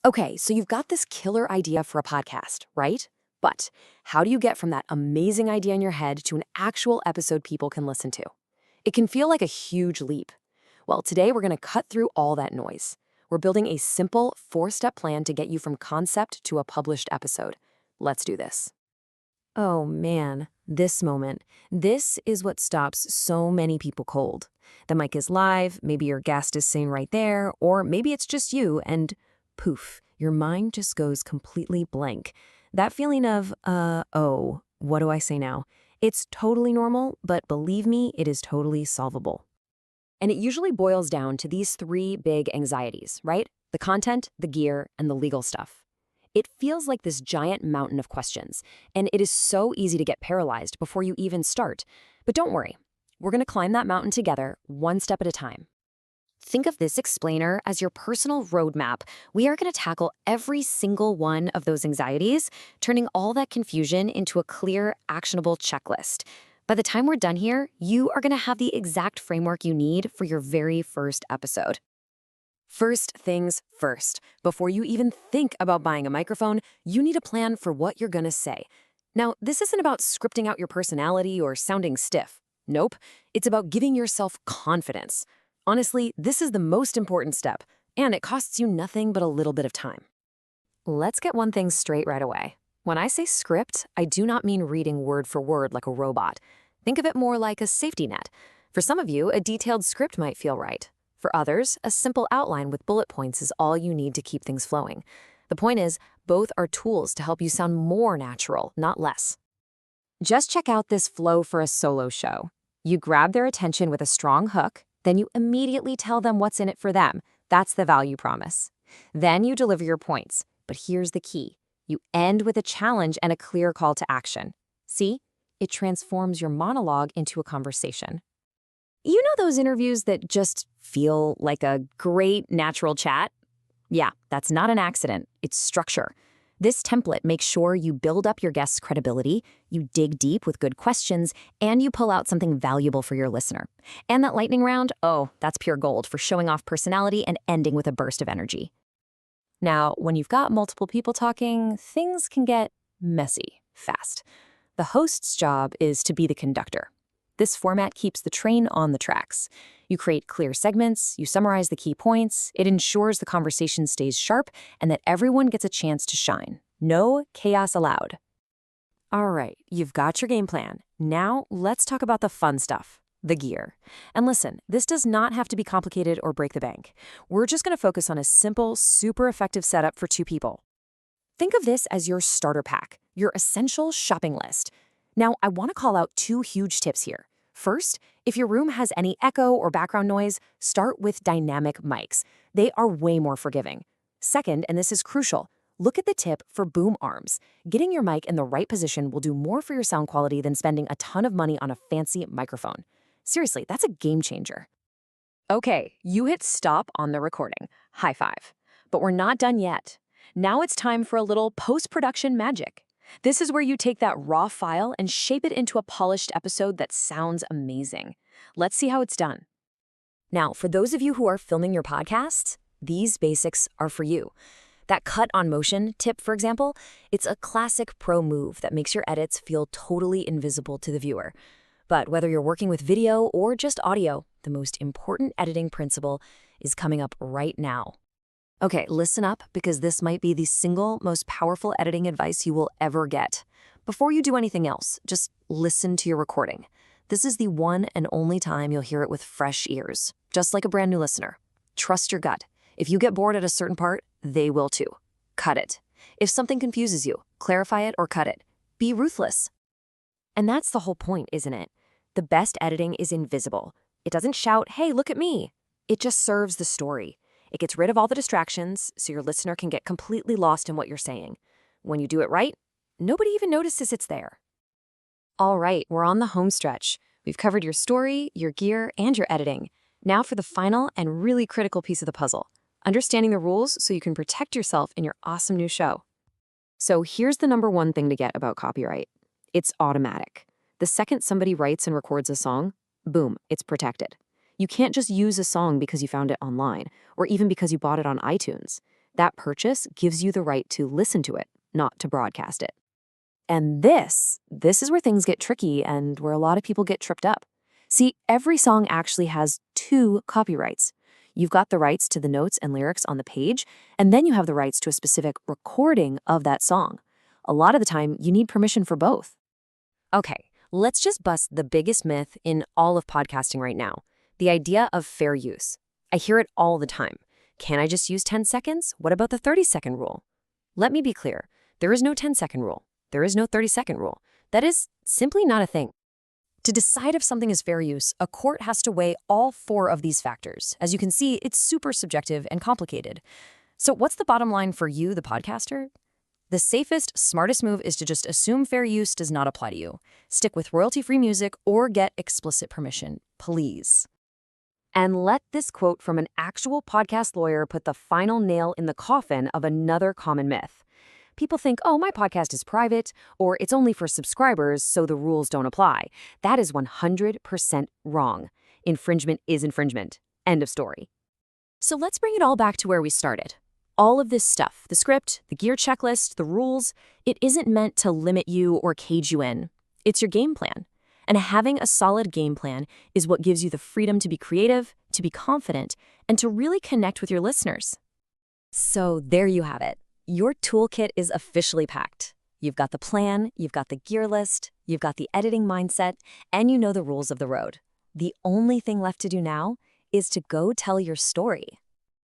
Okay, so you've got this killer idea for a podcast, right? But how do you get from that amazing idea in your head to an actual episode people can listen to? It can feel like a huge leap. Well, today we're going to cut through all that noise. We're building a simple 4-step plan to get you from concept to a published episode. Let's do this. Oh man, this moment. This is what stops so many people cold. The mic is live, maybe your guest is sitting right there, or maybe it's just you, and poof, your mind just goes completely blank. That feeling of, oh, what do I say now? It's totally normal, but believe me, it is totally solvable. And it usually boils down to these 3 big anxieties, right? The content, the gear, and the legal stuff. It feels like this giant mountain of questions, and it is so easy to get paralyzed before you even start. But don't worry, we're going to climb that mountain together, one step at a time. Think of this explainer as your personal roadmap. We are going to tackle every single one of those anxieties, turning all that confusion into a clear, actionable checklist. By the time we're done here, you are going to have the exact framework you need for your very first episode. First things first. Before you even think about buying a microphone, you need a plan for what you're going to say. Now, this isn't about scripting out your personality or sounding stiff. Nope. It's about giving yourself confidence. Honestly, this is the most important step, and it costs you nothing but a little bit of time. Let's get one thing straight right away. When I say script, I do not mean reading word for word like a robot. Think of it more like a safety net. For some of you, a detailed script might feel right. For others, a simple outline with bullet points is all you need to keep things flowing. The point is, both are tools to help you sound more natural, not less. Just check out this flow for a solo show. You grab their attention with a strong hook, then you immediately tell them what's in it for them. That's the value promise. Then you deliver your points. But here's the key. You end with a challenge and a clear call to action. See? It transforms your monologue into a conversation. You know those interviews that just feel like a great natural chat? Yeah, that's not an accident. It's structure. This template makes sure you build up your guest's credibility, you dig deep with good questions, and you pull out something valuable for your listener. And that lightning round, oh, that's pure gold for showing off personality and ending with a burst of energy. Now, when you've got multiple people talking, things can get messy fast. The host's job is to be the conductor. This format keeps the train on the tracks. You create clear segments, you summarize the key points, it ensures the conversation stays sharp and that everyone gets a chance to shine. No chaos allowed. All right, you've got your game plan. Now let's talk about the fun stuff, the gear. And listen, this does not have to be complicated or break the bank. We're just going to focus on a simple, super effective setup for 2 people. Think of this as your starter pack, your essential shopping list. Now, I want to call out 2 huge tips here. First, if your room has any echo or background noise, start with dynamic mics. They are way more forgiving. Second, and this is crucial, look at the tip for boom arms. Getting your mic in the right position will do more for your sound quality than spending a ton of money on a fancy microphone. Seriously, that's a game changer. Okay, you hit stop on the recording. High five. But we're not done yet. Now it's time for a little post-production magic. This is where you take that raw file and shape it into a polished episode that sounds amazing. Let's see how it's done. Now, for those of you who are filming your podcasts, these basics are for you. That cut on motion tip, for example, it's a classic pro move that makes your edits feel totally invisible to the viewer. But whether you're working with video or just audio, the most important editing principle is coming up right now. Okay, listen up, because this might be the single most powerful editing advice you will ever get. Before you do anything else, just listen to your recording. This is the one and only time you'll hear it with fresh ears, just like a brand new listener. Trust your gut. If you get bored at a certain part, they will too. Cut it. If something confuses you, clarify it or cut it. Be ruthless. And that's the whole point, isn't it? The best editing is invisible. It doesn't shout, "Hey, look at me." It just serves the story. It gets rid of all the distractions so your listener can get completely lost in what you're saying. When you do it right, nobody even notices it's there. All right, we're on the home stretch. We've covered your story, your gear, and your editing. Now for the final and really critical piece of the puzzle, understanding the rules so you can protect yourself in your awesome new show. So here's the number 1 thing to get about copyright. It's automatic. The second somebody writes and records a song, boom, it's protected. You can't just use a song because you found it online, or even because you bought it on iTunes. That purchase gives you the right to listen to it, not to broadcast it. And this is where things get tricky and where a lot of people get tripped up. See, every song actually has two copyrights. You've got the rights to the notes and lyrics on the page, and then you have the rights to a specific recording of that song. A lot of the time, you need permission for both. Okay, let's just bust the biggest myth in all of podcasting right now, the idea of fair use. I hear it all the time. Can I just use 10 seconds? What about the 30-second rule? Let me be clear. There is no 10-second rule. There is no 30-second rule. That is simply not a thing. To decide if something is fair use, a court has to weigh all four of these factors. As you can see, it's super subjective and complicated. So what's the bottom line for you, the podcaster? The safest, smartest move is to just assume fair use does not apply to you. Stick with royalty-free music or get explicit permission, please. And let this quote from an actual podcast lawyer put the final nail in the coffin of another common myth. People think, oh, my podcast is private, or it's only for subscribers, so the rules don't apply. That is 100% wrong. Infringement is infringement. End of story. So let's bring it all back to where we started. All of this stuff, the script, the gear checklist, the rules, it isn't meant to limit you or cage you in. It's your game plan. And having a solid game plan is what gives you the freedom to be creative, to be confident, and to really connect with your listeners. So there you have it. Your toolkit is officially packed. You've got the plan, you've got the gear list, you've got the editing mindset, and you know the rules of the road. The only thing left to do now is to go tell your story.